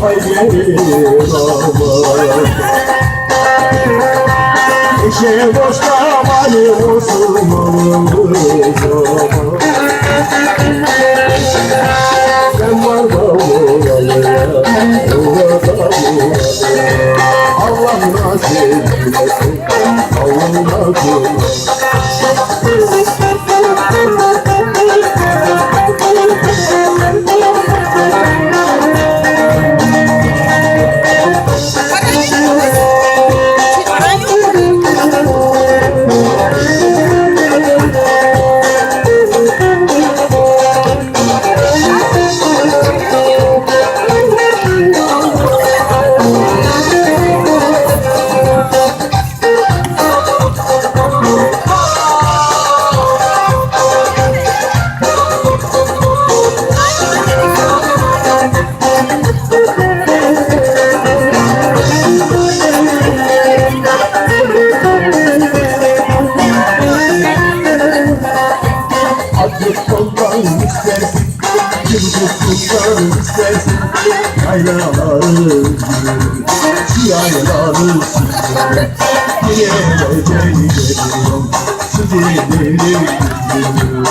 haydi aman. İşe boşta mani olsun sen var da Allah nasip eylesin, Allah nasip. Yoldan istersin, yıldızından istersin, yaylaları yaylaları sizlere, diyeceğim geliyorum, sizleri geliyorum.